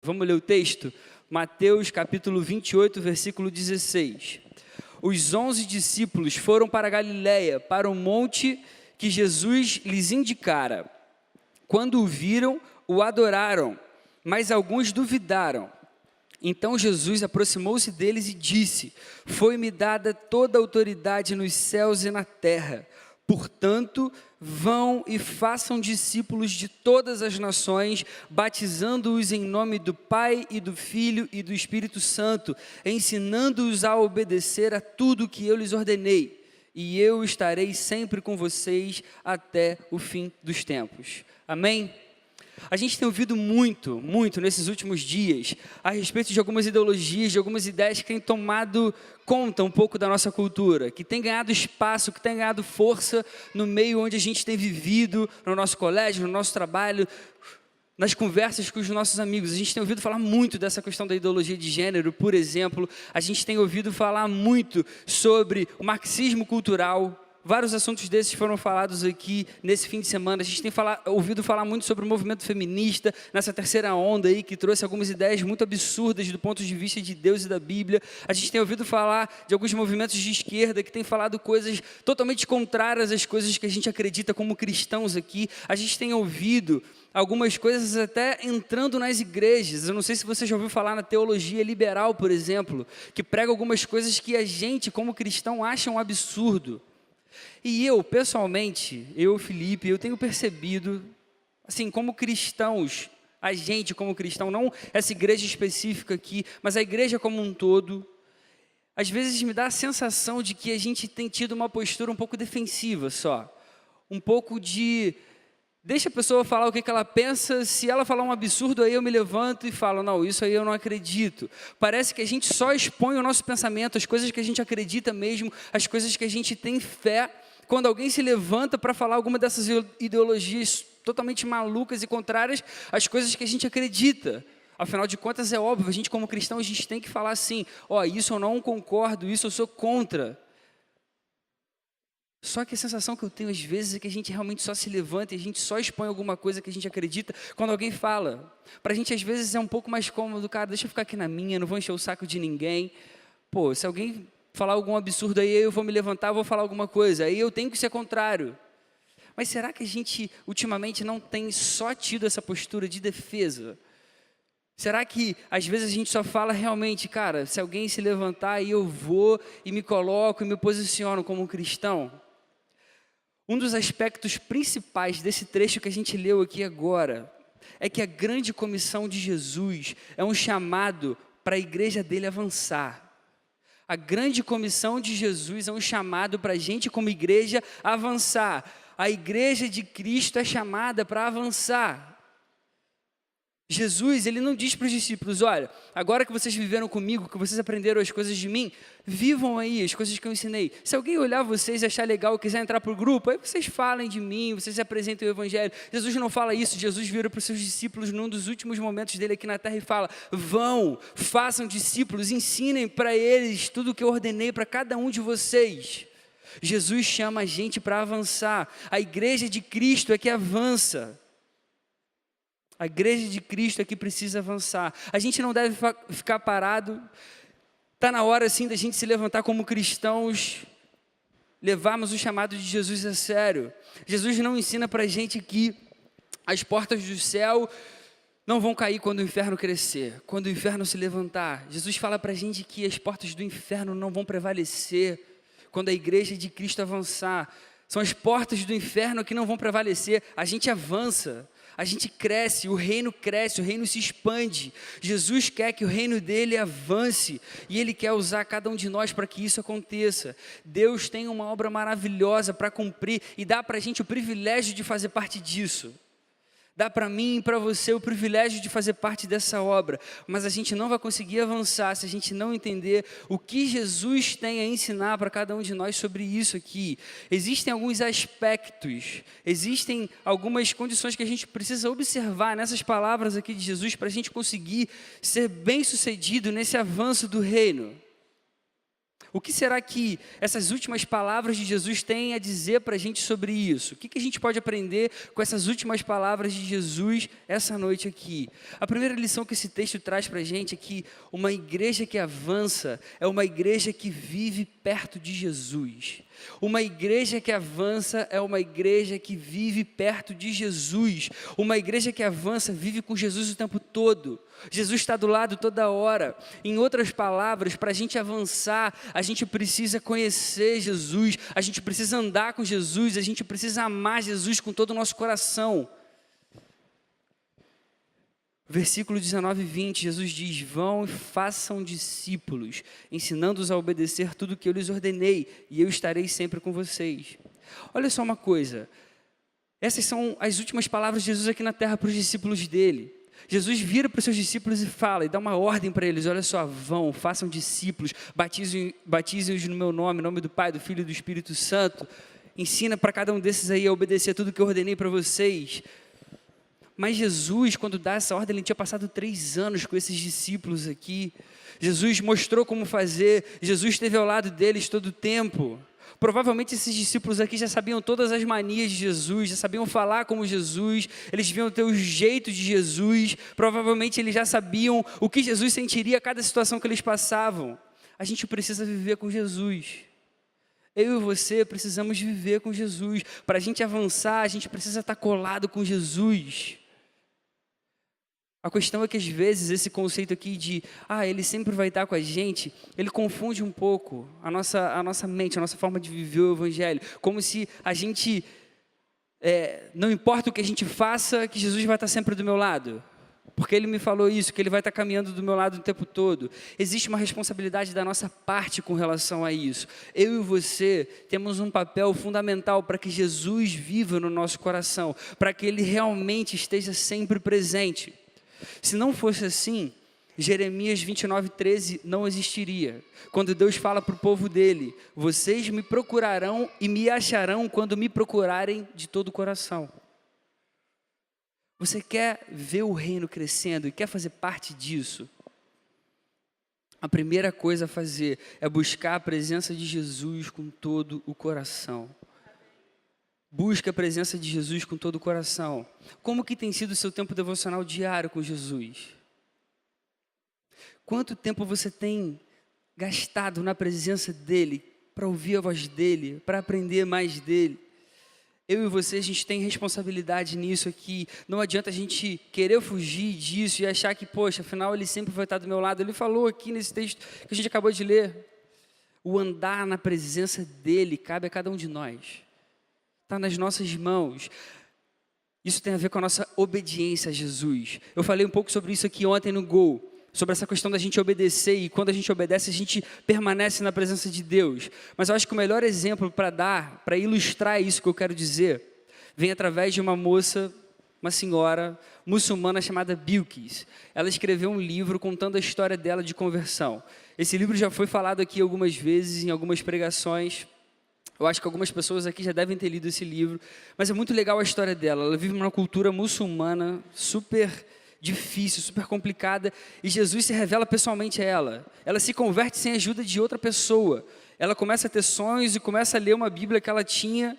Vamos ler o texto? Mateus capítulo 28, versículo 16. Os 11 discípulos foram para a Galiléia, para o monte que Jesus lhes indicara. Quando o viram, o adoraram, mas alguns duvidaram. Então Jesus aproximou-se deles e disse: Foi-me dada toda a autoridade nos céus e na terra. Portanto, vão e façam discípulos de todas as nações, batizando-os em nome do Pai e do Filho e do Espírito Santo, ensinando-os a obedecer a tudo que eu lhes ordenei. E eu estarei sempre com vocês até o fim dos tempos. Amém? A gente tem ouvido muito nesses últimos dias a respeito de algumas ideologias, de algumas ideias que têm tomado conta um pouco da nossa cultura, que têm ganhado espaço, que têm ganhado força no meio onde a gente tem vivido, no nosso colégio, no nosso trabalho, nas conversas com os nossos amigos. A gente tem ouvido falar muito dessa questão da ideologia de gênero, por exemplo. A gente tem ouvido falar muito sobre o marxismo cultural. Vários assuntos desses foram falados aqui nesse fim de semana. A gente tem ouvido falar muito sobre o movimento feminista, nessa terceira onda aí, que trouxe algumas ideias muito absurdas do ponto de vista de Deus e da Bíblia. A gente tem ouvido falar de alguns movimentos de esquerda que têm falado coisas totalmente contrárias às coisas que a gente acredita como cristãos aqui. A gente tem ouvido algumas coisas até entrando nas igrejas. Eu não sei se você já ouviu falar na teologia liberal, por exemplo, que prega algumas coisas que a gente, como cristão, acha um absurdo. E eu, pessoalmente, Felipe, eu tenho percebido, assim, como cristãos, a gente como cristão, não essa igreja específica aqui, mas a igreja como um todo, às vezes me dá a sensação de que a gente tem tido uma postura um pouco defensiva só, um pouco de... Deixa a pessoa falar o que ela pensa, se ela falar um absurdo, aí eu me levanto e falo, não, isso aí eu não acredito. Parece que a gente só expõe o nosso pensamento, as coisas que a gente acredita mesmo, as coisas que a gente tem fé. Quando alguém se levanta para falar alguma dessas ideologias totalmente malucas e contrárias às coisas que a gente acredita. Afinal de contas, é óbvio, a gente como cristão, a gente tem que falar assim, isso eu não concordo, isso eu sou contra. Só que a sensação que eu tenho às vezes é que a gente realmente só se levanta e a gente só expõe alguma coisa que a gente acredita quando alguém fala. Para a gente às vezes é um pouco mais cômodo, cara, deixa eu ficar aqui na minha, não vou encher o saco de ninguém. Pô, se alguém falar algum absurdo aí, eu vou me levantar, vou falar alguma coisa, aí eu tenho que ser contrário. Mas será que a gente ultimamente não tem só tido essa postura de defesa? Será que às vezes a gente só fala realmente, cara, se alguém se levantar aí eu vou e me coloco e me posiciono como um cristão? Um dos aspectos principais desse trecho que a gente leu aqui agora é que a grande comissão de Jesus é um chamado para a igreja dele avançar. A grande comissão de Jesus é um chamado para a gente como igreja avançar. A igreja de Cristo é chamada para avançar. Jesus, ele não diz para os discípulos, olha, agora que vocês viveram comigo, que vocês aprenderam as coisas de mim, vivam aí as coisas que eu ensinei. Se alguém olhar vocês e achar legal e quiser entrar para o grupo, aí vocês falem de mim, vocês apresentem o evangelho. Jesus não fala isso, Jesus vira para os seus discípulos num dos últimos momentos dele aqui na terra e fala, vão, façam discípulos, ensinem para eles tudo o que eu ordenei para cada um de vocês. Jesus chama a gente para avançar, a igreja de Cristo é que avança. A igreja de Cristo é que precisa avançar. A gente não deve ficar parado. Está na hora, sim, da gente se levantar como cristãos, levarmos o chamado de Jesus a sério. Jesus não ensina para a gente que as portas do céu não vão cair quando o inferno crescer, quando o inferno se levantar. Jesus fala para a gente que as portas do inferno não vão prevalecer quando a igreja de Cristo avançar. São as portas do inferno que não vão prevalecer. A gente avança. A gente cresce, o reino se expande. Jesus quer que o reino dele avance e ele quer usar cada um de nós para que isso aconteça. Deus tem uma obra maravilhosa para cumprir e dá para a gente o privilégio de fazer parte disso. Dá para mim e para você o privilégio de fazer parte dessa obra, mas a gente não vai conseguir avançar se a gente não entender o que Jesus tem a ensinar para cada um de nós sobre isso aqui. Existem alguns aspectos, existem algumas condições que a gente precisa observar nessas palavras aqui de Jesus para a gente conseguir ser bem-sucedido nesse avanço do reino. O que será que essas últimas palavras de Jesus têm a dizer para a gente sobre isso? O que a gente pode aprender com essas últimas palavras de Jesus essa noite aqui? A primeira lição que esse texto traz para a gente é que uma igreja que avança é uma igreja que vive perto de Jesus. Uma igreja que avança é uma igreja que vive perto de Jesus. Uma igreja que avança vive com Jesus o tempo todo. Jesus está do lado toda hora. Em outras palavras, para a gente avançar, a gente precisa conhecer Jesus, a gente precisa andar com Jesus, a gente precisa amar Jesus com todo o nosso coração. Versículo 19 e 20, Jesus diz: vão e façam discípulos, ensinando-os a obedecer tudo o que eu lhes ordenei, e eu estarei sempre com vocês. Olha só uma coisa, essas são as últimas palavras de Jesus aqui na terra para os discípulos dele. Jesus vira para os seus discípulos e fala, e dá uma ordem para eles: olha só, vão, façam discípulos, batizem-os no meu nome, em nome do Pai, do Filho e do Espírito Santo. Ensina para cada um desses aí a obedecer tudo que eu ordenei para vocês. Mas Jesus, quando dá essa ordem, ele tinha passado 3 anos com esses discípulos aqui. Jesus mostrou como fazer, Jesus esteve ao lado deles todo o tempo. Provavelmente esses discípulos aqui já sabiam todas as manias de Jesus, já sabiam falar como Jesus, eles deviam ter o jeito de Jesus, provavelmente eles já sabiam o que Jesus sentiria a cada situação que eles passavam. A gente precisa viver com Jesus. Eu e você precisamos viver com Jesus. Para a gente avançar, a gente precisa estar colado com Jesus. A questão é que às vezes esse conceito aqui de, ele sempre vai estar com a gente, ele confunde um pouco a nossa mente, a nossa forma de viver o Evangelho. Como se a gente, não importa o que a gente faça, que Jesus vai estar sempre do meu lado. Porque Ele me falou isso, que Ele vai estar caminhando do meu lado o tempo todo. Existe uma responsabilidade da nossa parte com relação a isso. Eu e você temos um papel fundamental para que Jesus viva no nosso coração, para que Ele realmente esteja sempre presente. Se não fosse assim, Jeremias 29:13 não existiria. Quando Deus fala para o povo dele: vocês me procurarão e me acharão quando me procurarem de todo o coração. Você quer ver o reino crescendo e quer fazer parte disso? A primeira coisa a fazer é buscar a presença de Jesus com todo o coração. Busque a presença de Jesus com todo o coração. Como que tem sido o seu tempo devocional diário com Jesus? Quanto tempo você tem gastado na presença dEle, para ouvir a voz dEle, para aprender mais dEle? Eu e você, a gente tem responsabilidade nisso aqui. Não adianta a gente querer fugir disso e achar que, poxa, afinal Ele sempre vai estar do meu lado. Ele falou aqui nesse texto que a gente acabou de ler. O andar na presença dEle cabe a cada um de nós. Está nas nossas mãos. Isso tem a ver com a nossa obediência a Jesus. Eu falei um pouco sobre isso aqui ontem no Gol, sobre essa questão da gente obedecer, e quando a gente obedece, a gente permanece na presença de Deus. Mas eu acho que o melhor exemplo para ilustrar isso que eu quero dizer, vem através de uma moça, uma senhora muçulmana chamada Bilquis. Ela escreveu um livro contando a história dela de conversão. Esse livro já foi falado aqui algumas vezes, em algumas pregações. Eu acho que algumas pessoas aqui já devem ter lido esse livro, mas é muito legal a história dela. Ela vive numa cultura muçulmana super difícil, super complicada, e Jesus se revela pessoalmente a ela. Ela se converte sem a ajuda de outra pessoa. Ela começa a ter sonhos e começa a ler uma Bíblia que ela tinha,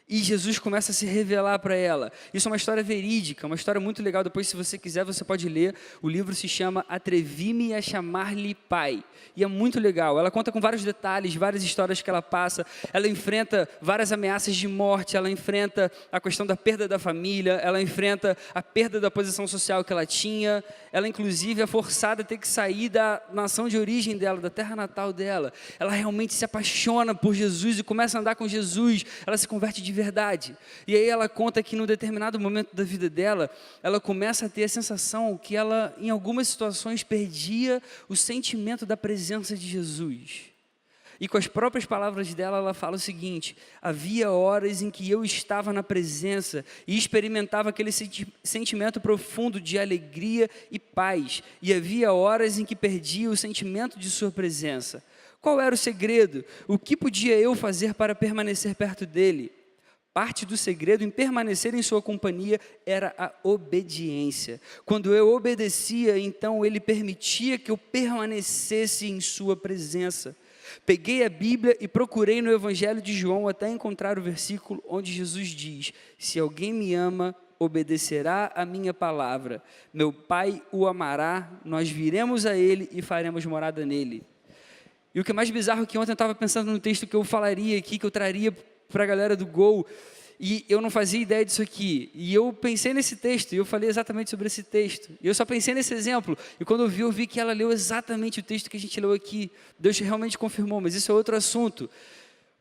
e Jesus começa a se revelar para ela. Isso é uma história verídica, uma história muito legal. Depois, se você quiser, você pode ler. O livro se chama Atrevi-me a Chamar-lhe Pai. E é muito legal. Ela conta com vários detalhes, várias histórias que ela passa. Ela enfrenta várias ameaças de morte. Ela enfrenta a questão da perda da família. Ela enfrenta a perda da posição social que ela tinha. Ela, inclusive, é forçada a ter que sair da nação de origem dela, da terra natal dela. Ela realmente se apaixona por Jesus e começa a andar com Jesus. Ela se converte de verdade. E aí ela conta que num determinado momento da vida dela, ela começa a ter a sensação que ela, em algumas situações, perdia o sentimento da presença de Jesus. E com as próprias palavras dela, ela fala o seguinte: havia horas em que eu estava na presença e experimentava aquele sentimento profundo de alegria e paz. E havia horas em que perdia o sentimento de sua presença. Qual era o segredo? O que podia eu fazer para permanecer perto dele? Parte do segredo em permanecer em sua companhia era a obediência. Quando eu obedecia, então ele permitia que eu permanecesse em sua presença. Peguei a Bíblia e procurei no Evangelho de João até encontrar o versículo onde Jesus diz: se alguém me ama, obedecerá a minha palavra. Meu Pai o amará, nós viremos a ele e faremos morada nele. E o que é mais bizarro é que ontem eu estava pensando no texto que eu falaria aqui, que eu traria para a galera do Gol, e eu não fazia ideia disso aqui. E eu pensei nesse texto, e eu falei exatamente sobre esse texto. E eu só pensei nesse exemplo. E quando eu vi que ela leu exatamente o texto que a gente leu aqui. Deus realmente confirmou, mas isso é outro assunto.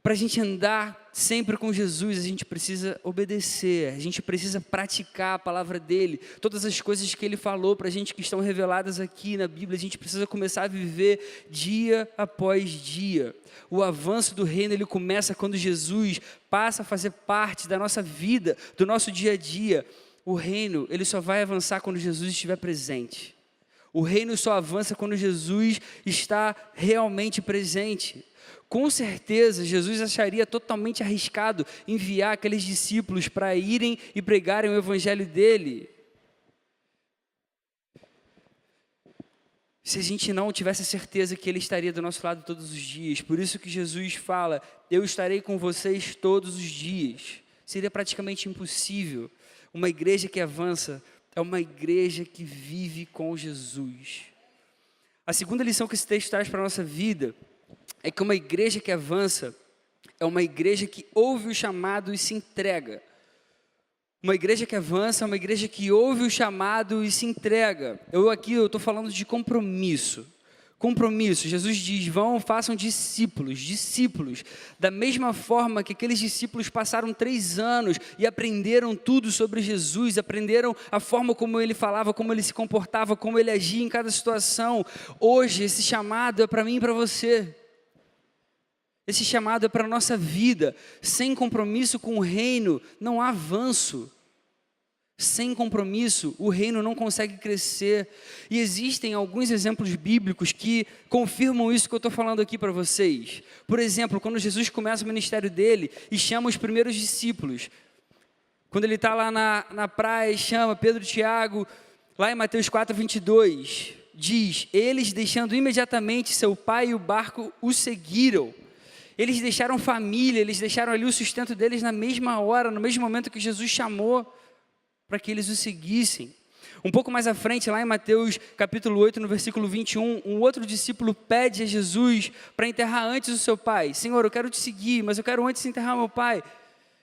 Para a gente andar sempre com Jesus, a gente precisa obedecer, a gente precisa praticar a palavra dele. Todas as coisas que ele falou para a gente que estão reveladas aqui na Bíblia, a gente precisa começar a viver dia após dia. O avanço do reino, ele começa quando Jesus passa a fazer parte da nossa vida, do nosso dia a dia. O reino, ele só vai avançar quando Jesus estiver presente. O reino só avança quando Jesus está realmente presente. Com certeza, Jesus acharia totalmente arriscado enviar aqueles discípulos para irem e pregarem o evangelho dele, se a gente não tivesse a certeza que ele estaria do nosso lado todos os dias. Por isso que Jesus fala: eu estarei com vocês todos os dias. Seria praticamente impossível. Uma igreja que avança é uma igreja que vive com Jesus. A segunda lição que esse texto traz para a nossa vida é que uma igreja que avança é uma igreja que ouve o chamado e se entrega. Uma igreja que avança é uma igreja que ouve o chamado e se entrega. Eu estou falando de compromisso. Compromisso. Jesus diz: vão, façam discípulos. Da mesma forma que aqueles discípulos passaram 3 anos e aprenderam tudo sobre Jesus, aprenderam a forma como ele falava, como ele se comportava, como ele agia em cada situação. Hoje esse chamado é para mim e para você. Esse chamado é para a nossa vida. Sem compromisso com o reino, não há avanço. Sem compromisso, o reino não consegue crescer. E existem alguns exemplos bíblicos que confirmam isso que eu estou falando aqui para vocês. Por exemplo, quando Jesus começa o ministério dele e chama os primeiros discípulos. Quando ele está lá na praia e chama Pedro e Tiago, lá em Mateus 4:22, diz: eles, deixando imediatamente seu pai e o barco, o seguiram. Eles deixaram família, eles deixaram ali o sustento deles na mesma hora, no mesmo momento que Jesus chamou para que eles o seguissem. Um pouco mais à frente, lá em Mateus capítulo 8, no versículo 21, um outro discípulo pede a Jesus para enterrar antes o seu pai. Senhor, eu quero te seguir, mas eu quero antes enterrar meu pai.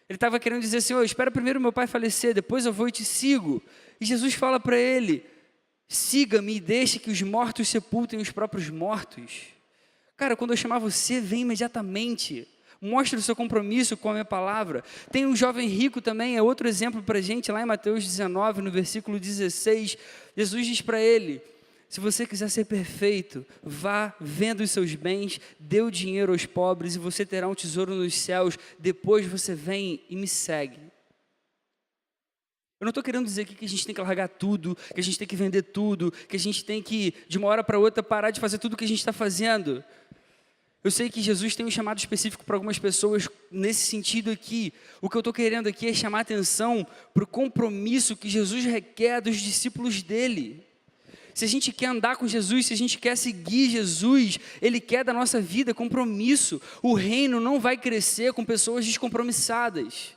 Ele estava querendo dizer: Senhor, espera primeiro meu pai falecer, depois eu vou e te sigo. E Jesus fala para ele: siga-me e deixe que os mortos sepultem os próprios mortos. Cara, quando eu chamar você, vem imediatamente. Mostre o seu compromisso com a minha palavra. Tem um jovem rico também, é outro exemplo para a gente, lá em Mateus 19, no versículo 16. Jesus diz para ele: se você quiser ser perfeito, vá, venda os seus bens, dê o dinheiro aos pobres e você terá um tesouro nos céus. Depois você vem e me segue. Eu não estou querendo dizer aqui que a gente tem que largar tudo, que a gente tem que vender tudo, que a gente tem que, de uma hora para outra, parar de fazer tudo o que a gente está fazendo. Eu sei que Jesus tem um chamado específico para algumas pessoas nesse sentido aqui. O que eu estou querendo aqui é chamar a atenção para o compromisso que Jesus requer dos discípulos dele. Se a gente quer andar com Jesus, se a gente quer seguir Jesus, Ele quer da nossa vida compromisso. O reino não vai crescer com pessoas descompromissadas.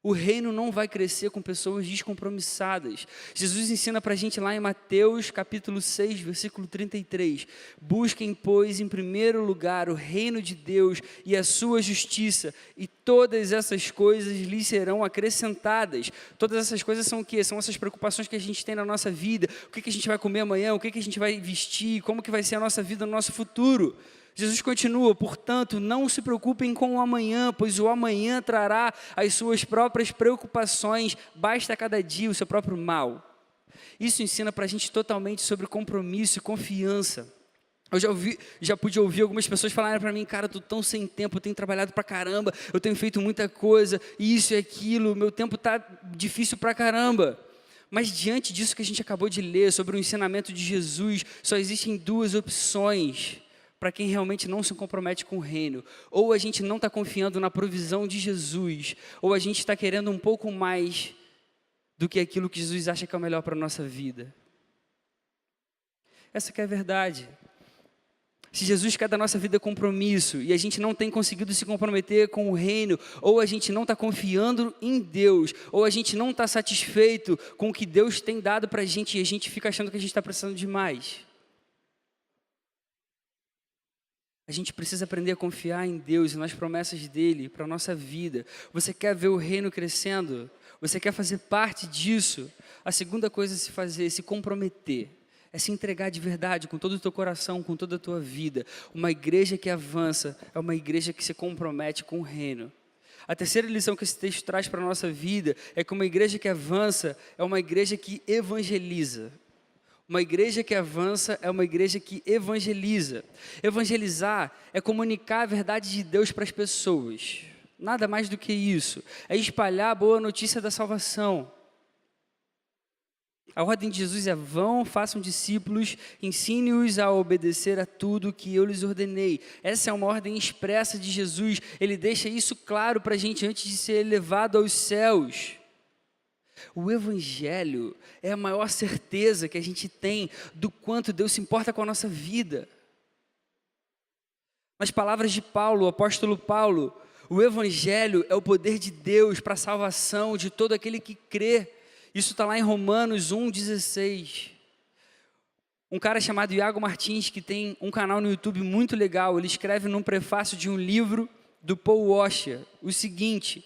O reino não vai crescer com pessoas descompromissadas. Jesus ensina para a gente lá em Mateus capítulo 6, versículo 33. Busquem, pois, em primeiro lugar o reino de Deus e a sua justiça, e todas essas coisas lhes serão acrescentadas. Todas essas coisas são o quê? São essas preocupações que a gente tem na nossa vida. O que a gente vai comer amanhã? O que a gente vai vestir? Como que vai ser a nossa vida no nosso futuro? Jesus continua: portanto, não se preocupem com o amanhã, pois o amanhã trará as suas próprias preocupações, basta cada dia o seu próprio mal. Isso ensina para a gente totalmente sobre compromisso e confiança. Eu já pude ouvir algumas pessoas falarem para mim: cara, eu estou tão sem tempo, eu tenho trabalhado para caramba, eu tenho feito muita coisa, isso e aquilo, meu tempo está difícil para caramba. Mas diante disso que a gente acabou de ler, sobre o ensinamento de Jesus, só existem 2 opções para quem realmente não se compromete com o reino. Ou a gente não está confiando na provisão de Jesus, ou a gente está querendo um pouco mais do que aquilo que Jesus acha que é o melhor para a nossa vida. Essa que é a verdade. Se Jesus quer da nossa vida compromisso e a gente não tem conseguido se comprometer com o reino, ou a gente não está confiando em Deus, ou a gente não está satisfeito com o que Deus tem dado para a gente e a gente fica achando que a gente está precisando de mais. A gente precisa aprender a confiar em Deus e nas promessas dEle para a nossa vida. Você quer ver o reino crescendo? Você quer fazer parte disso? A segunda coisa a se fazer é se comprometer. É se entregar de verdade, com todo o teu coração, com toda a tua vida. Uma igreja que avança é uma igreja que se compromete com o reino. A terceira lição que esse texto traz para a nossa vida é que uma igreja que avança é uma igreja que evangeliza. Uma igreja que avança é uma igreja que evangeliza. Evangelizar é comunicar a verdade de Deus para as pessoas. Nada mais do que isso. É espalhar a boa notícia da salvação. A ordem de Jesus é: vão, façam discípulos, ensine-os a obedecer a tudo que eu lhes ordenei. Essa é uma ordem expressa de Jesus. Ele deixa isso claro para a gente antes de ser elevado aos céus. O Evangelho é a maior certeza que a gente tem do quanto Deus se importa com a nossa vida. Nas palavras de Paulo, o apóstolo Paulo, o Evangelho é o poder de Deus para a salvação de todo aquele que crê. Isso está lá em Romanos 1,16. Um cara chamado Iago Martins, que tem um canal no YouTube muito legal, ele escreve num prefácio de um livro do Paul Washer o seguinte: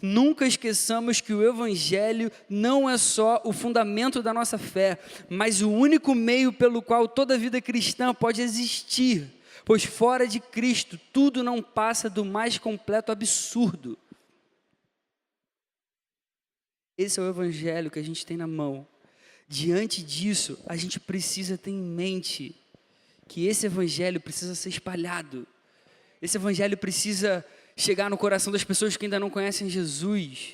nunca esqueçamos que o Evangelho não é só o fundamento da nossa fé, mas o único meio pelo qual toda a vida cristã pode existir, pois fora de Cristo tudo não passa do mais completo absurdo. Esse é o Evangelho que a gente tem na mão. Diante disso, a gente precisa ter em mente que esse Evangelho precisa ser espalhado. Esse Evangelho precisa chegar no coração das pessoas que ainda não conhecem Jesus.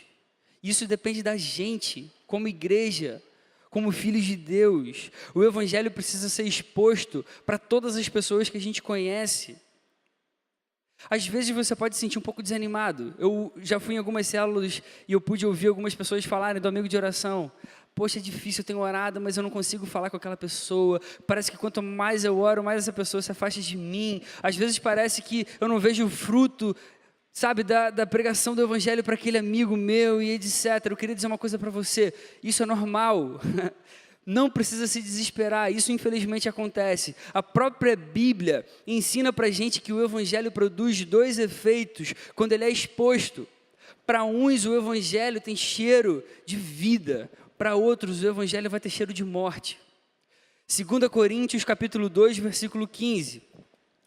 Isso depende da gente, como igreja, como filhos de Deus. O Evangelho precisa ser exposto para todas as pessoas que a gente conhece. Às vezes você pode se sentir um pouco desanimado. Eu já fui em algumas células e eu pude ouvir algumas pessoas falarem do amigo de oração. Poxa, é difícil, eu tenho orado, mas eu não consigo falar com aquela pessoa. Parece que quanto mais eu oro, mais essa pessoa se afasta de mim. Às vezes parece que eu não vejo o fruto, sabe, da pregação do Evangelho para aquele amigo meu e etc. Eu queria dizer uma coisa para você: isso é normal. Não precisa se desesperar, isso infelizmente acontece. A própria Bíblia ensina para a gente que o Evangelho produz dois efeitos quando ele é exposto. Para uns o Evangelho tem cheiro de vida, para outros o Evangelho vai ter cheiro de morte. 2 Coríntios capítulo 2, versículo 15.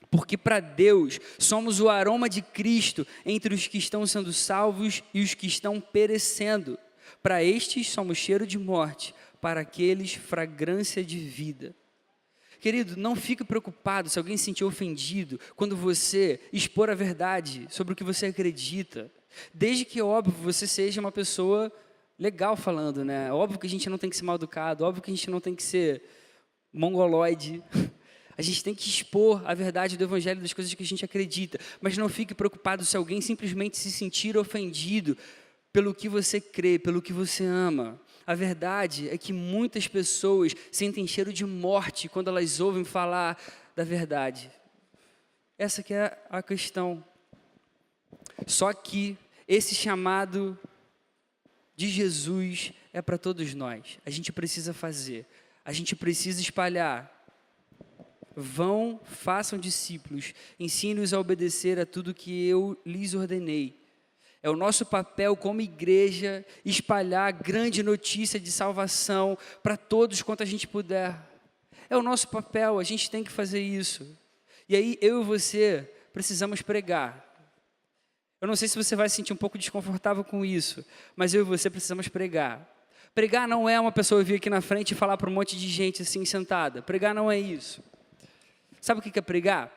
Porque para Deus somos o aroma de Cristo entre os que estão sendo salvos e os que estão perecendo. Para estes somos cheiro de morte, para aqueles fragrância de vida. Querido, não fique preocupado se alguém se sentir ofendido quando você expor a verdade sobre o que você acredita. Desde que, óbvio, você seja uma pessoa legal falando, né? Óbvio que a gente não tem que ser mal educado, óbvio que a gente não tem que ser mongoloide. A gente tem que expor a verdade do Evangelho, das coisas que a gente acredita. Mas não fique preocupado se alguém simplesmente se sentir ofendido pelo que você crê, pelo que você ama. A verdade é que muitas pessoas sentem cheiro de morte quando elas ouvem falar da verdade. Essa que é a questão. Só que esse chamado de Jesus é para todos nós. A gente precisa fazer, a gente precisa espalhar. Vão, façam discípulos, ensine-os a obedecer a tudo que eu lhes ordenei. É o nosso papel como igreja espalhar a grande notícia de salvação para todos quanto a gente puder. É o nosso papel, a gente tem que fazer isso. E aí eu e você precisamos pregar. Eu não sei se você vai se sentir um pouco desconfortável com isso, mas eu e você precisamos pregar. Pregar não é uma pessoa vir aqui na frente e falar para um monte de gente assim sentada. Pregar não é isso. Sabe o que é pregar?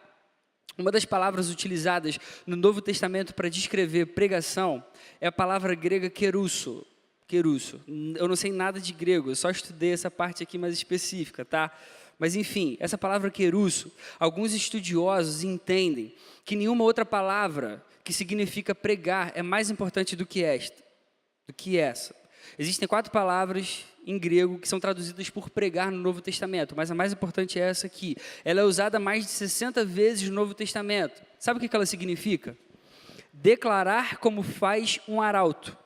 Uma das palavras utilizadas no Novo Testamento para descrever pregação é a palavra grega kerusso. Kerusso. Eu não sei nada de grego, eu só estudei essa parte aqui mais específica, tá? Mas enfim, essa palavra kerusso, alguns estudiosos entendem que nenhuma outra palavra que significa pregar é mais importante do que essa. Existem 4 palavras em grego que são traduzidas por pregar no Novo Testamento, mas a mais importante é essa aqui. Ela é usada mais de 60 vezes no Novo Testamento. Sabe o que ela significa? Declarar como faz um arauto.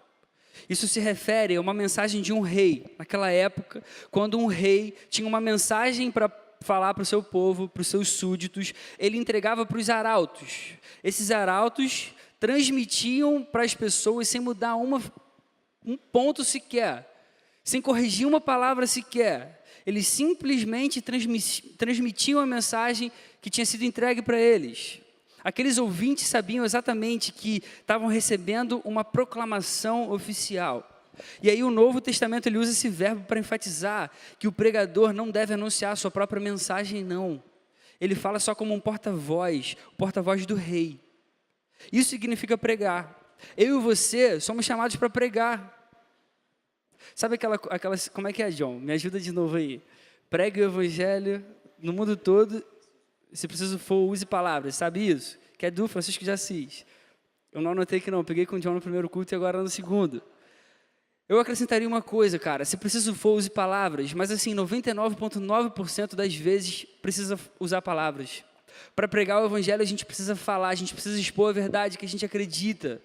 Isso se refere a uma mensagem de um rei. Naquela época, quando um rei tinha uma mensagem para falar para o seu povo, para os seus súditos, ele entregava para os arautos. Esses arautos transmitiam para as pessoas sem mudar um ponto sequer, sem corrigir uma palavra sequer. Eles simplesmente transmitiam a mensagem que tinha sido entregue para eles. Aqueles ouvintes sabiam exatamente que estavam recebendo uma proclamação oficial. E aí o Novo Testamento ele usa esse verbo para enfatizar que o pregador não deve anunciar a sua própria mensagem, não. Ele fala só como um porta-voz, o porta-voz do rei. Isso significa pregar. Eu e você somos chamados para pregar. Sabe aquela, como é que é, John? Me ajuda de novo aí. Pregue o evangelho no mundo todo, se preciso for, use palavras, sabe isso? Que é do Francisco de Assis. Eu não anotei que não, peguei com o John no primeiro culto e agora no segundo. Eu acrescentaria uma coisa, cara, se preciso for, use palavras, mas assim, 99,9% das vezes precisa usar palavras. Para pregar o evangelho a gente precisa falar, a gente precisa expor a verdade que a gente acredita.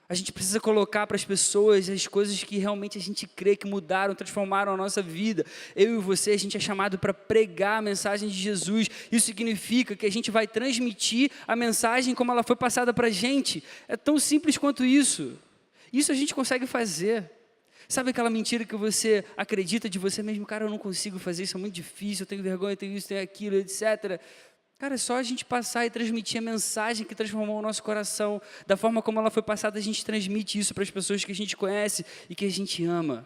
A gente precisa colocar para as pessoas as coisas que realmente a gente crê que mudaram, transformaram a nossa vida. Eu e você, a gente é chamado para pregar a mensagem de Jesus. Isso significa que a gente vai transmitir a mensagem como ela foi passada para a gente. É tão simples quanto isso. Isso a gente consegue fazer. Sabe aquela mentira que você acredita de você mesmo? Cara, eu não consigo fazer isso, é muito difícil, eu tenho vergonha, eu tenho isso, tenho aquilo, etc. Cara, é só a gente passar e transmitir a mensagem que transformou o nosso coração. Da forma como ela foi passada, a gente transmite isso para as pessoas que a gente conhece e que a gente ama.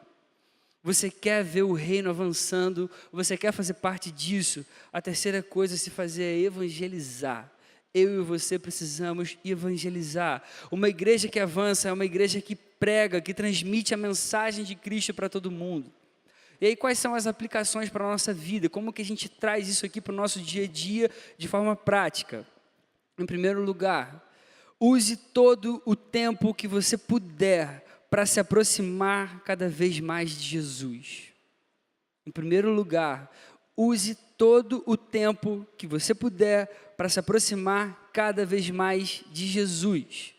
Você quer ver o reino avançando, você quer fazer parte disso. A terceira coisa a se fazer é evangelizar. Eu e você precisamos evangelizar. Uma igreja que avança é uma igreja que prega, que transmite a mensagem de Cristo para todo mundo. E aí, quais são as aplicações para a nossa vida? Como que a gente traz isso aqui para o nosso dia a dia de forma prática? Em primeiro lugar, use todo o tempo que você puder para se aproximar cada vez mais de Jesus. Em primeiro lugar, use todo o tempo que você puder para se aproximar cada vez mais de Jesus.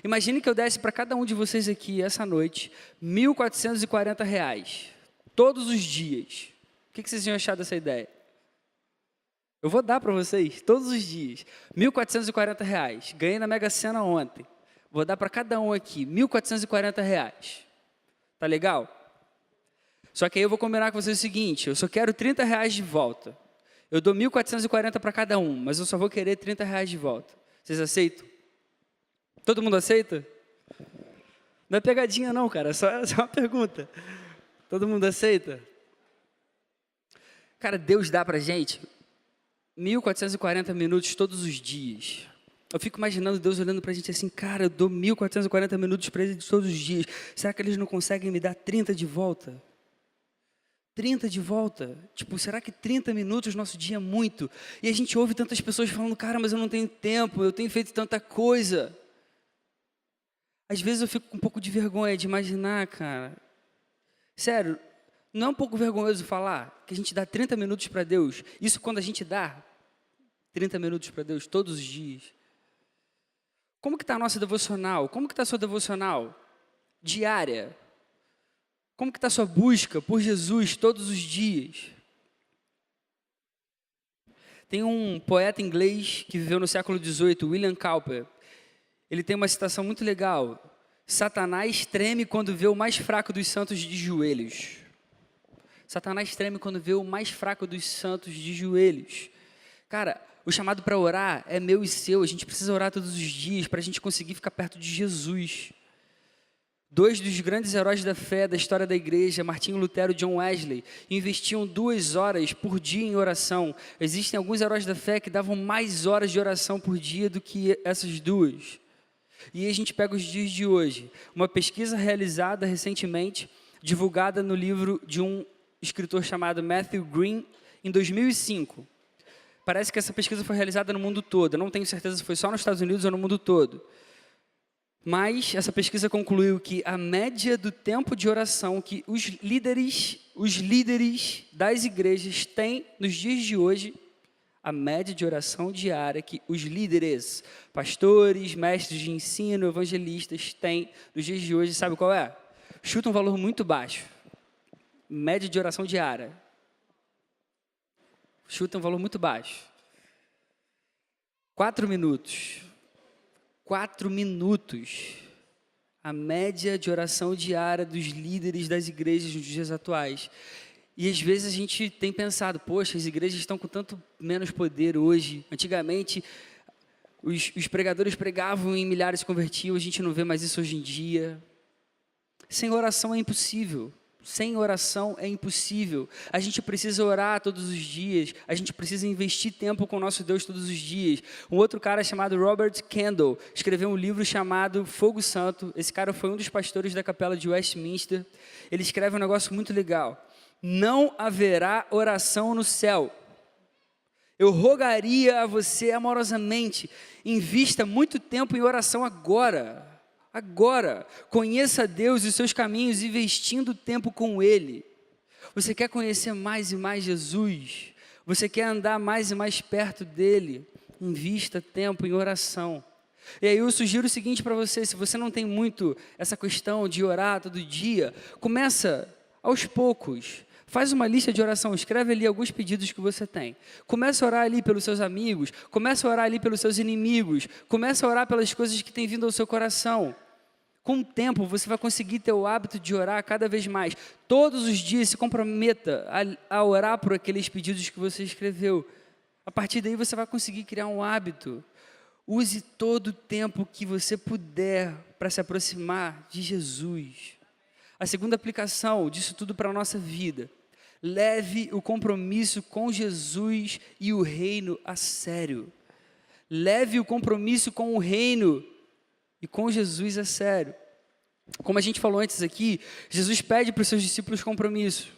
Imagine que eu desse para cada um de vocês aqui, essa noite, R$ 1.440. Todos os dias. O que vocês iam achar dessa ideia? Eu vou dar para vocês, todos os dias. R$ 1.440. Ganhei na Mega Sena ontem. Vou dar para cada um aqui, R$ 1.440. Tá legal? Só que aí eu vou combinar com vocês o seguinte, eu só quero R$ 30 de volta. Eu dou 1.440 para cada um, mas eu só vou querer R$ 30 de volta. Vocês aceitam? Todo mundo aceita? Não é pegadinha não, cara, é só uma pergunta. Todo mundo aceita? Cara, Deus dá pra gente 1.440 minutos todos os dias. Eu fico imaginando Deus olhando pra gente assim, cara, eu dou 1.440 minutos para eles todos os dias. Será que eles não conseguem me dar 30 de volta? 30 de volta? Tipo, será que 30 minutos no nosso dia é muito? E a gente ouve tantas pessoas falando, cara, mas eu não tenho tempo, eu tenho feito tanta coisa. Às vezes eu fico com um pouco de vergonha de imaginar, cara. Sério, não é um pouco vergonhoso falar que a gente dá 30 minutos para Deus? Isso quando a gente dá 30 minutos para Deus todos os dias. Como que está a nossa devocional? Como que está a sua devocional diária? Como que está a sua busca por Jesus todos os dias? Tem um poeta inglês que viveu no século XVIII, William Cowper. Ele tem uma citação muito legal. Satanás treme quando vê o mais fraco dos santos de joelhos. Satanás treme quando vê o mais fraco dos santos de joelhos. Cara, o chamado para orar é meu e seu. A gente precisa orar todos os dias para a gente conseguir ficar perto de Jesus. 2 dos grandes heróis da fé da história da igreja, Martinho Lutero e John Wesley, investiam 2 horas por dia em oração. Existem alguns heróis da fé que davam mais horas de oração por dia do que essas 2. E a gente pega os dias de hoje. Uma pesquisa realizada recentemente, divulgada no livro de um escritor chamado Matthew Green, em 2005. Parece que essa pesquisa foi realizada no mundo todo. Eu não tenho certeza se foi só nos Estados Unidos ou no mundo todo. Mas essa pesquisa concluiu que a média do tempo de oração que os líderes das igrejas têm nos dias de hoje, a média de oração diária que os líderes, pastores, mestres de ensino, evangelistas têm nos dias de hoje, sabe qual é? Chuta um valor muito baixo. Média de oração diária. Chuta um valor muito baixo. 4 minutos. 4 minutos. A média de oração diária dos líderes das igrejas nos dias atuais. E às vezes a gente tem pensado, poxa, as igrejas estão com tanto menos poder hoje. Antigamente, os pregadores pregavam e milhares se convertiam, a gente não vê mais isso hoje em dia. Sem oração é impossível. Sem oração é impossível. A gente precisa orar todos os dias. A gente precisa investir tempo com o nosso Deus todos os dias. Um outro cara chamado Robert Kendall escreveu um livro chamado Fogo Santo. Esse cara foi um dos pastores da capela de Westminster. Ele escreve um negócio muito legal. Não haverá oração no céu. Eu rogaria a você amorosamente, invista muito tempo em oração agora. Agora, conheça Deus e os seus caminhos, investindo tempo com Ele. Você quer conhecer mais e mais Jesus? Você quer andar mais e mais perto dEle? Invista tempo em oração. E aí eu sugiro o seguinte para você, se você não tem muito essa questão de orar todo dia, começa aos poucos. Faz uma lista de oração, escreve ali alguns pedidos que você tem. Começa a orar ali pelos seus amigos, começa a orar ali pelos seus inimigos, começa a orar pelas coisas que têm vindo ao seu coração. Com o tempo, você vai conseguir ter o hábito de orar cada vez mais. Todos os dias se comprometa a orar por aqueles pedidos que você escreveu. A partir daí você vai conseguir criar um hábito. Use todo o tempo que você puder para se aproximar de Jesus. A segunda aplicação disso tudo para a nossa vida. Leve o compromisso com Jesus e o reino a sério. Leve o compromisso com o reino e com Jesus a sério. Como a gente falou antes aqui, Jesus pede para os seus discípulos compromisso.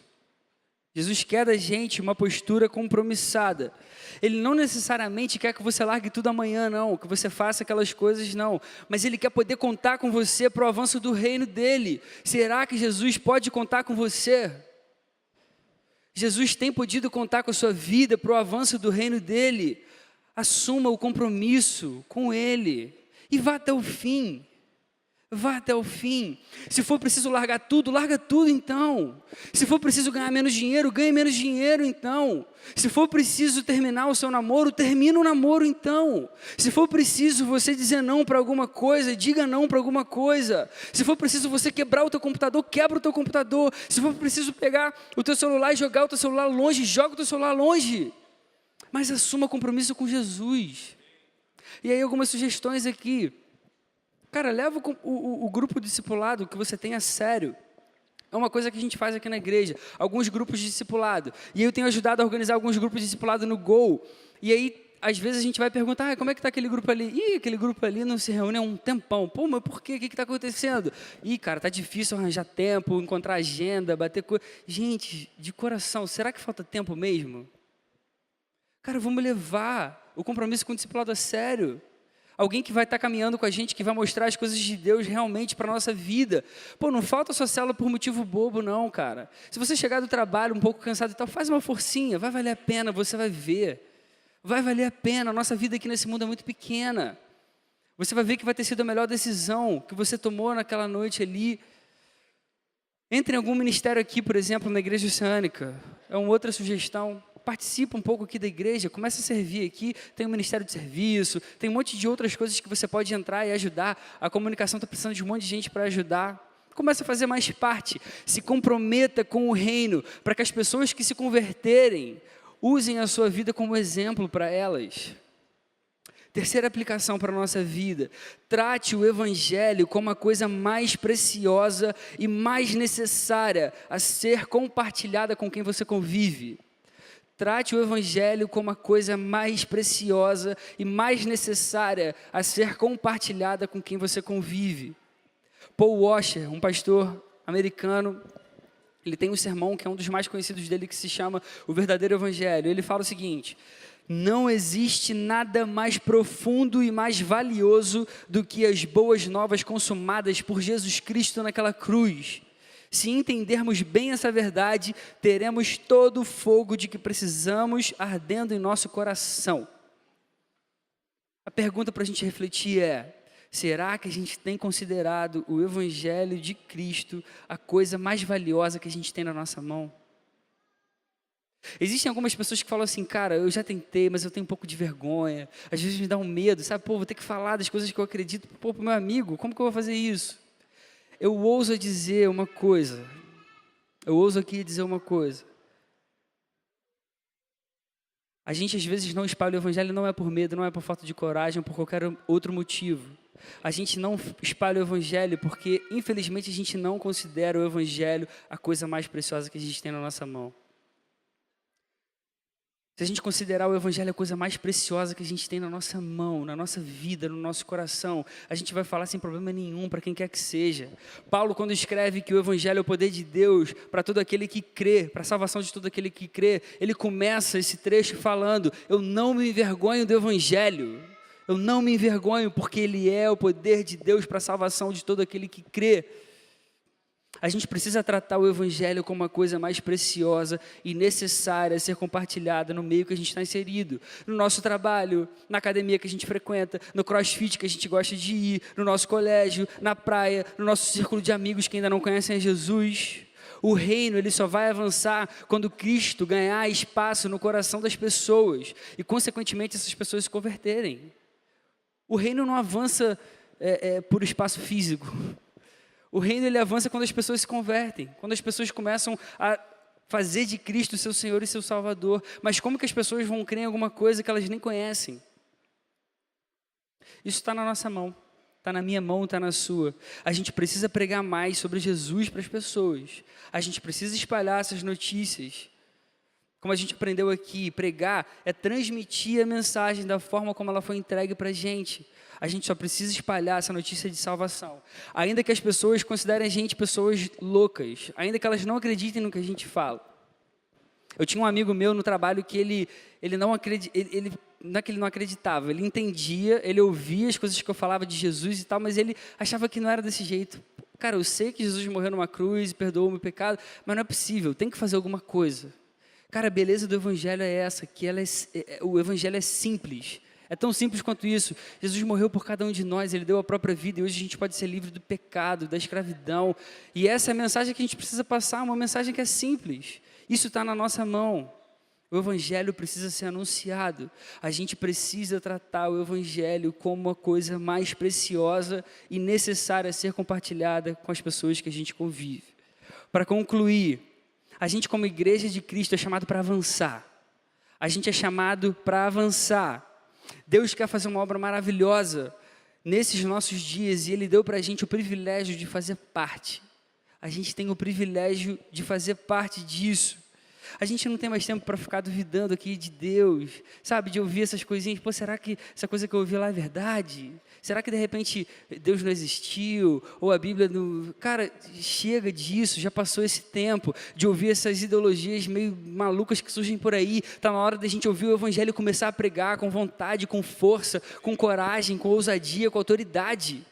Jesus quer da gente uma postura compromissada. Ele não necessariamente quer que você largue tudo amanhã, não, que você faça aquelas coisas, não. Mas Ele quer poder contar com você para o avanço do reino dEle. Será que Jesus pode contar com você? Jesus tem podido contar com a sua vida para o avanço do reino dEle. Assuma o compromisso com Ele e vá até o fim. Vá até o fim. Se for preciso larga tudo então. Se for preciso ganhar menos dinheiro, ganhe menos dinheiro então. Se for preciso terminar o seu namoro, termina o namoro então. Se for preciso você dizer não para alguma coisa, diga não para alguma coisa. Se for preciso você quebrar o teu computador, quebra o teu computador. Se for preciso pegar o teu celular e jogar o teu celular longe, joga o teu celular longe. Mas assuma compromisso com Jesus. E aí algumas sugestões aqui. Cara, leva o grupo discipulado que você tem a sério. É uma coisa que a gente faz aqui na igreja. Alguns grupos de discipulado. E aí eu tenho ajudado a organizar alguns grupos de discipulado no Gol. E aí, às vezes a gente vai perguntar, como é que está aquele grupo ali? Ih, aquele grupo ali não se reúne há um tempão. Pô, mas por quê? O que está acontecendo? Ih, cara, tá difícil arranjar tempo, encontrar agenda, bater coisa. Gente, de coração, será que falta tempo mesmo? Cara, vamos levar o compromisso com o discipulado a sério. Alguém que vai estar caminhando com a gente, que vai mostrar as coisas de Deus realmente para a nossa vida. Pô, não falta a sua célula por motivo bobo, não, cara. Se você chegar do trabalho um pouco cansado e tal, faz uma forcinha, vai valer a pena, você vai ver. Vai valer a pena, a nossa vida aqui nesse mundo é muito pequena. Você vai ver que vai ter sido a melhor decisão que você tomou naquela noite ali. Entre em algum ministério aqui, por exemplo, na Igreja Oceânica. É uma outra sugestão. Participa um pouco aqui da igreja, começa a servir aqui, tem o Ministério de Serviço, tem um monte de outras coisas que você pode entrar e ajudar, a comunicação está precisando de um monte de gente para ajudar, começa a fazer mais parte, se comprometa com o reino, para que as pessoas que se converterem, usem a sua vida como exemplo para elas. Terceira aplicação para a nossa vida, trate o Evangelho como a coisa mais preciosa e mais necessária a ser compartilhada com quem você convive. Trate o Evangelho como a coisa mais preciosa e mais necessária a ser compartilhada com quem você convive. Paul Washer, um pastor americano, ele tem um sermão que é um dos mais conhecidos dele, que se chama O Verdadeiro Evangelho. Ele fala o seguinte, Não existe nada mais profundo e mais valioso do que as boas novas consumadas por Jesus Cristo naquela cruz. Se entendermos bem essa verdade, teremos todo o fogo de que precisamos ardendo em nosso coração. A pergunta para a gente refletir é: será que a gente tem considerado o Evangelho de Cristo a coisa mais valiosa que a gente tem na nossa mão? Existem algumas pessoas que falam assim: cara, eu já tentei, mas eu tenho um pouco de vergonha. Às vezes me dá um medo, sabe? Pô, vou ter que falar das coisas que eu acredito. Pô, pro meu amigo, como que eu vou fazer isso? Eu ouso dizer uma coisa. Eu ouso aqui dizer uma coisa. A gente às vezes não espalha o Evangelho, não é por medo, não é por falta de coragem, por qualquer outro motivo. A gente não espalha o Evangelho porque, infelizmente, a gente não considera o Evangelho a coisa mais preciosa que a gente tem na nossa mão. Se a gente considerar o Evangelho a coisa mais preciosa que a gente tem na nossa mão, na nossa vida, no nosso coração, a gente vai falar sem problema nenhum para quem quer que seja. Paulo, quando escreve que o Evangelho é o poder de Deus para todo aquele que crê, para a salvação de todo aquele que crê, ele começa esse trecho falando: eu não me envergonho do Evangelho. Eu não me envergonho porque ele é o poder de Deus para a salvação de todo aquele que crê. A gente precisa tratar o Evangelho como uma coisa mais preciosa e necessária a ser compartilhada no meio que a gente está inserido. No nosso trabalho, na academia que a gente frequenta, no crossfit que a gente gosta de ir, no nosso colégio, na praia, no nosso círculo de amigos que ainda não conhecem a Jesus. O reino, ele só vai avançar quando Cristo ganhar espaço no coração das pessoas e, consequentemente, essas pessoas se converterem. O reino não avança por espaço físico. O reino, ele avança quando as pessoas se convertem, quando as pessoas começam a fazer de Cristo seu Senhor e seu Salvador. Mas como que as pessoas vão crer em alguma coisa que elas nem conhecem? Isso está na nossa mão, está na minha mão, está na sua. A gente precisa pregar mais sobre Jesus para as pessoas. A gente precisa espalhar essas notícias. Como a gente aprendeu aqui, pregar é transmitir a mensagem da forma como ela foi entregue para a gente. A gente só precisa espalhar essa notícia de salvação. Ainda que as pessoas considerem a gente pessoas loucas, ainda que elas não acreditem no que a gente fala. Eu tinha um amigo meu no trabalho que ele não é que ele não acreditava, ele entendia, ele ouvia as coisas que eu falava de Jesus e tal, mas ele achava que não era desse jeito. Cara, eu sei que Jesus morreu numa cruz e perdoou o meu pecado, mas não é possível, tem que fazer alguma coisa. Cara, a beleza do Evangelho é essa, que o Evangelho é simples. É tão simples quanto isso. Jesus morreu por cada um de nós, Ele deu a própria vida e hoje a gente pode ser livre do pecado, da escravidão. E essa é a mensagem que a gente precisa passar, uma mensagem que é simples. Isso está na nossa mão. O Evangelho precisa ser anunciado. A gente precisa tratar o Evangelho como uma coisa mais preciosa e necessária a ser compartilhada com as pessoas que a gente convive. Para concluir, a gente como igreja de Cristo é chamado para avançar. A gente é chamado para avançar. Deus quer fazer uma obra maravilhosa nesses nossos dias e Ele deu para a gente o privilégio de fazer parte. A gente tem o privilégio de fazer parte disso. A gente não tem mais tempo para ficar duvidando aqui de Deus, sabe, de ouvir essas coisinhas. Pô, será que essa coisa que eu ouvi lá é verdade? Será que de repente Deus não existiu? Ou a Bíblia não... Cara, chega disso, já passou esse tempo de ouvir essas ideologias meio malucas que surgem por aí. Está na hora da gente ouvir o Evangelho e começar a pregar com vontade, com força, com coragem, com ousadia, com autoridade.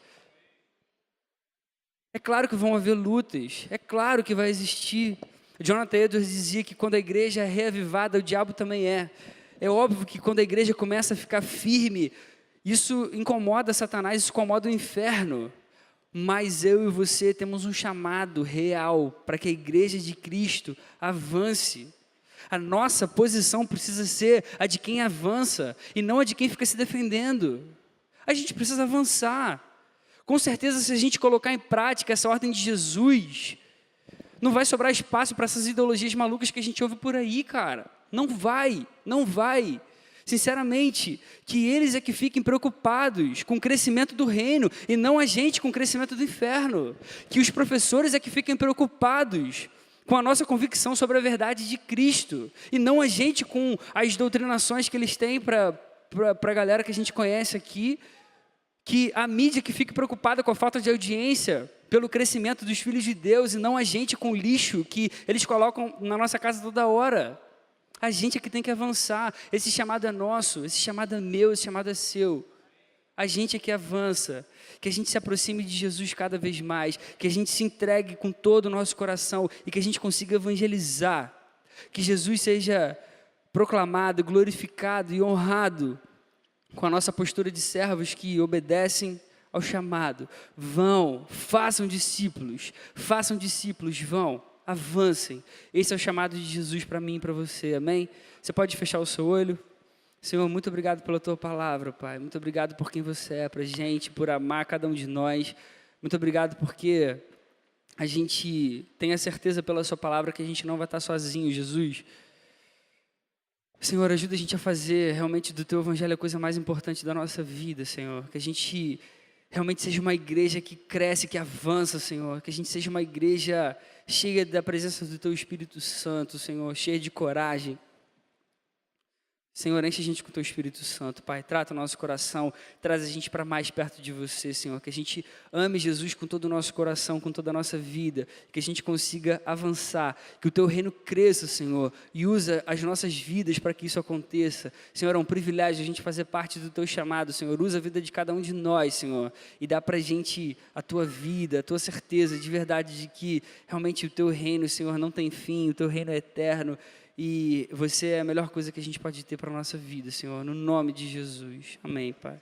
É claro que vão haver lutas, é claro que vai existir. Jonathan Edwards dizia que quando a igreja é reavivada, o diabo também é. É óbvio que quando a igreja começa a ficar firme, isso incomoda Satanás, isso incomoda o inferno. Mas eu e você temos um chamado real para que a igreja de Cristo avance. A nossa posição precisa ser a de quem avança e não a de quem fica se defendendo. A gente precisa avançar. Com certeza, se a gente colocar em prática essa ordem de Jesus, não vai sobrar espaço para essas ideologias malucas que a gente ouve por aí, cara. Não vai, não vai. Sinceramente, que eles é que fiquem preocupados com o crescimento do reino e não a gente com o crescimento do inferno. Que os professores é que fiquem preocupados com a nossa convicção sobre a verdade de Cristo e não a gente com as doutrinações que eles têm para a galera que a gente conhece aqui. Que a mídia que fique preocupada com a falta de audiência pelo crescimento dos filhos de Deus e não a gente com o lixo que eles colocam na nossa casa toda hora. A gente é que tem que avançar. Esse chamado é nosso, esse chamado é meu, esse chamado é seu. A gente é que avança, que a gente se aproxime de Jesus cada vez mais, que a gente se entregue com todo o nosso coração e que a gente consiga evangelizar. Que Jesus seja proclamado, glorificado e honrado com a nossa postura de servos que obedecem ao chamado. Vão, façam discípulos, vão, avancem. Esse é o chamado de Jesus para mim e para você, amém? Você pode fechar o seu olho? Senhor, muito obrigado pela tua palavra, Pai. Muito obrigado por quem você é para a gente, por amar cada um de nós. Muito obrigado porque a gente tem a certeza pela sua palavra que a gente não vai estar sozinho, Jesus. Senhor, ajuda a gente a fazer realmente do teu evangelho a coisa mais importante da nossa vida, Senhor. Que a gente realmente seja uma igreja que cresce, que avança, Senhor. Que a gente seja uma igreja cheia da presença do teu Espírito Santo, Senhor. Cheia de coragem. Senhor, enche a gente com o teu Espírito Santo, Pai. Trata o nosso coração, traz a gente para mais perto de você, Senhor. Que a gente ame Jesus com todo o nosso coração, com toda a nossa vida. Que a gente consiga avançar, que o teu reino cresça, Senhor. E usa as nossas vidas para que isso aconteça. Senhor, é um privilégio a gente fazer parte do teu chamado, Senhor. Usa a vida de cada um de nós, Senhor. E dá para a gente a tua vida, a tua certeza de verdade de que realmente o teu reino, Senhor, não tem fim. O teu reino é eterno. E você é a melhor coisa que a gente pode ter para a nossa vida, Senhor, no nome de Jesus. Amém, Pai.